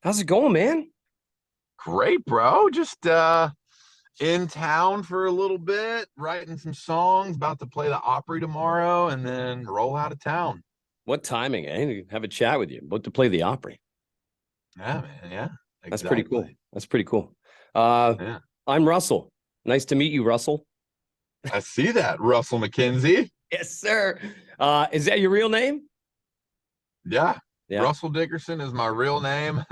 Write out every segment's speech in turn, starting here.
How's it going, man? Great, bro. Just in town for a little bit, writing some songs, about to play the Opry tomorrow, and then roll out of town. What timing, eh? Have a chat with you. About to play the Opry. Yeah, man. Yeah, That's pretty cool. exactly. That's pretty cool. Uh, Yeah. I'm Russell. Nice to meet you, Russell. I see that, Russell McKenzie. Yes, sir. Is that your real name? Yeah. Yeah. Russell Dickerson is my real name.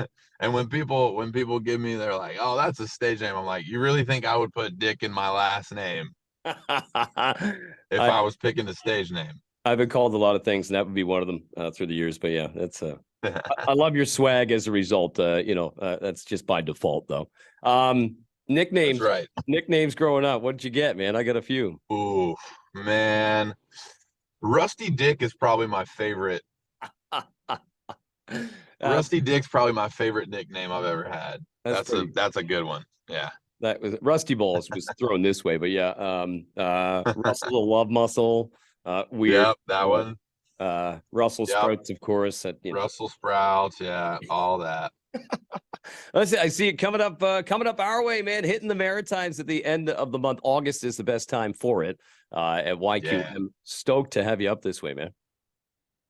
And when people give me, they're like, "Oh, that's a stage name." I'm like, "You really think I would put Dick in my last name if I I was picking a stage name?" I've been called a lot of things, and that would be one of them through the years. But yeah, that's I love your swag as a result. That's just by default, though. That's Nicknames, right. nicknames growing up. What did you get, man? I got a few. Ooh, man. Rusty Dick is probably my favorite. That's Rusty Dick's probably my favorite nickname I've ever had. that's That's a pretty. that's a good one. Yeah. That was Rusty Balls was thrown this way, but yeah, Russell the Love Muscle, weird. Yep, that one. Russell Yep. Sprouts, of course. Russell Sprouts, yeah, all that. I see it coming up our way, man. Hitting the Maritimes at the end of the month. August is the best time for it. At Yeah. YQM, stoked to have you up this way, man.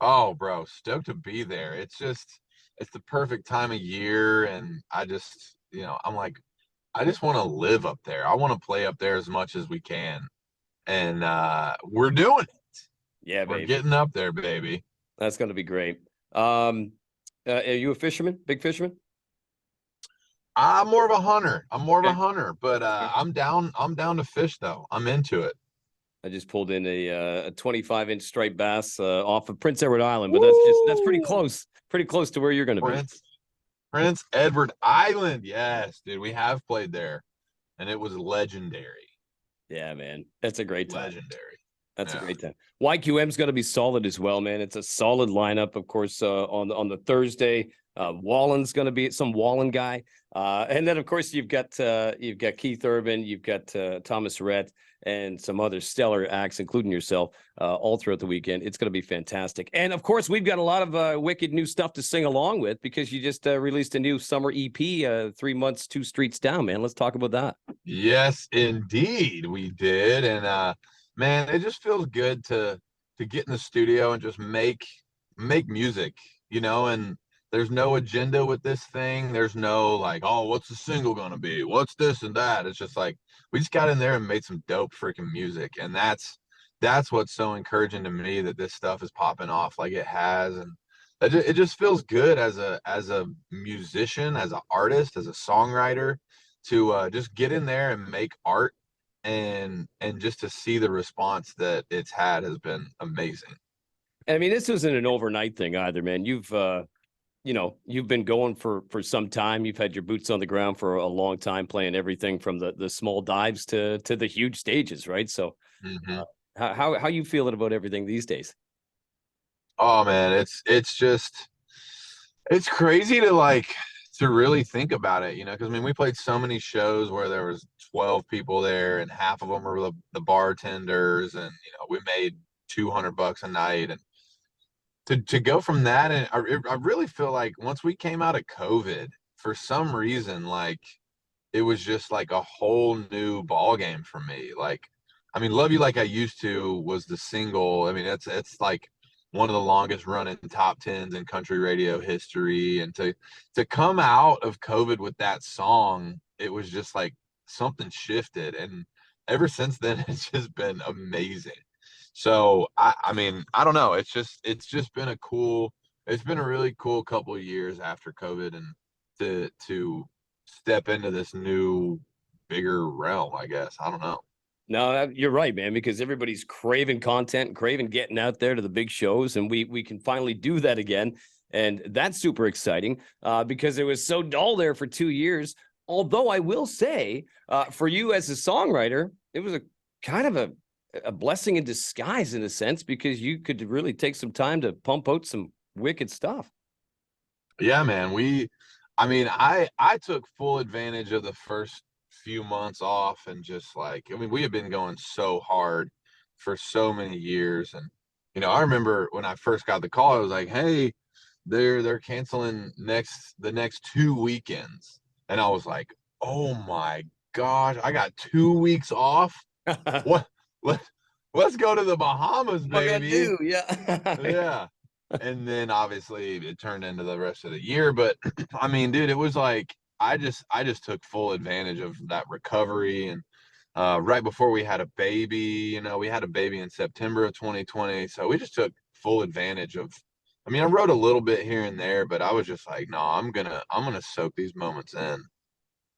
Oh, bro, stoked to be there. It's the perfect time of year, and I'm like, I just want to live up there. I want to play up there as much as we can. And we're doing it. Yeah, We're baby, getting up there, baby. that's gonna be great. Um, are you a fisherman? Big fisherman? I'm more of a hunter. I'm more of a Okay. hunter, but That's fair. I'm down to fish though. I'm into it. I just pulled in a 25-inch striped bass off of Prince Edward Island, but that's Woo! pretty close to where you're going to be. Prince Prince Edward Island. Yes, dude, we have played there, and it was legendary. Yeah, man, that's a great time. Legendary. That's a Yeah. great time. YQM's going to be solid as well, man. It's a solid lineup, of course. On the Thursday, Wallen's going to be some Wallen guy, and then of course you've got Keith Urban, you've got Thomas Rhett, and some other stellar acts, including yourself, all throughout the weekend. It's going to be fantastic, and of course we've got a lot of wicked new stuff to sing along with because you just released a new summer EP, 3 months, two streets down, man. Let's talk about that. Yes, indeed, we did, and man, it just feels good to get in the studio and just make music, and there's no agenda with this thing. There's no like, oh, what's the single gonna be? What's this and that? It's just like we just got in there and made some dope freaking music, and that's what's so encouraging to me that this stuff is popping off like it has, and it just feels good as a musician, as an artist, as a songwriter to just get in there and make art and just to see the response that it's had has been amazing. I mean, this isn't an overnight thing either, man. You've been going for some time. You've had your boots on the ground for a long time, playing everything from the small dives to the huge stages, right? So, Hmm. uh, how you feeling about everything these days? Oh man, it's crazy to really think about it, because I mean we played so many shows where there was 12 people there and half of them were the bartenders, and we made $200 a night, and to go from that, and I really feel like once we came out of COVID, for some reason, like it was just like a whole new ball game for me. Like, I mean, Love You Like I Used To was the single. I mean, it's like one of the longest running top tens in country radio history. And to come out of COVID with that song, it was just like something shifted. And ever since then, it's just been amazing. So I mean, I don't know. It's just been it's been a really cool couple of years after COVID, and to step into this new bigger realm, I guess. I don't know. No, you're right, man, because everybody's craving content and craving getting out there to the big shows, and we can finally do that again. And that's super exciting because it was so dull there for 2 years. Although I will say, for you as a songwriter, it was a kind of a blessing in disguise in a sense because you could really take some time to pump out some wicked stuff. Yeah, man. I mean, I took full advantage of the first few months off, and just like, I mean, we have been going so hard for so many years. And I remember when I first got the call, I was like, "Hey, they're canceling the next 2 weekends. And I was like, oh my gosh, I got 2 weeks off. What let let's go to the Bahamas, What can I baby. do? Yeah. Yeah. And then obviously it turned into the rest of the year. But I mean, dude, it was like I just took full advantage of that recovery. And right before we had a baby, we had a baby in September of 2020. So we just took full advantage of, I mean, I wrote a little bit here and there, but I was just like, no, I'm gonna soak these moments in.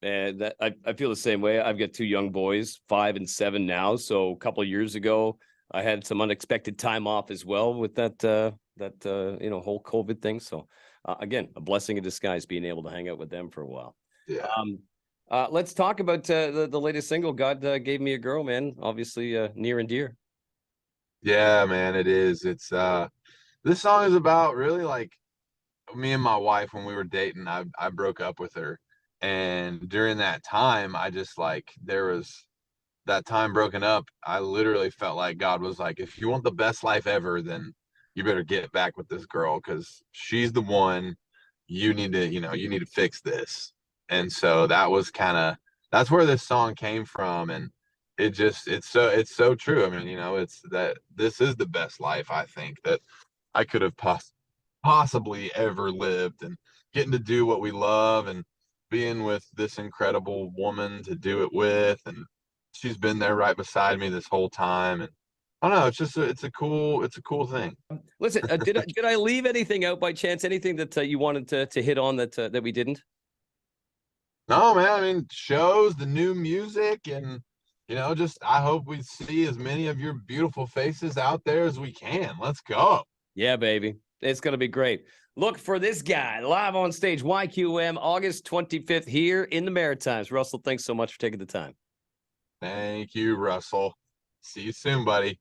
And that I feel the same way. I've got two young boys, 5 and 7 now. So a couple of years ago, I had some unexpected time off as well with that whole COVID thing. So again, a blessing in disguise being able to hang out with them for a while. Yeah. Let's talk about the latest single, God Gave Me a Girl, man. Obviously near and dear. Yeah, man, it is. It's this song is about really like me and my wife when we were dating. I broke up with her, and during that time I just like there was that time broken up. I literally felt like God was like, if you want the best life ever, then you better get back with this girl because she's the one. You need to, you need to fix this. And so that's where this song came from. And it's so true. I mean, it's that this is the best life I think that I could have possibly ever lived, and getting to do what we love and being with this incredible woman to do it with. And she's been there right beside me this whole time. And I don't know, it's a cool thing. Listen, did I leave anything out by chance? Anything that you wanted to hit on that we didn't? No, man, I mean, shows, the new music, and just I hope we see as many of your beautiful faces out there as we can. Let's go. Yeah, baby. It's going to be great. Look for this guy live on stage, YQM, August 25th here in the Maritimes. Russell, thanks so much for taking the time. Thank you, Russell. See you soon, buddy.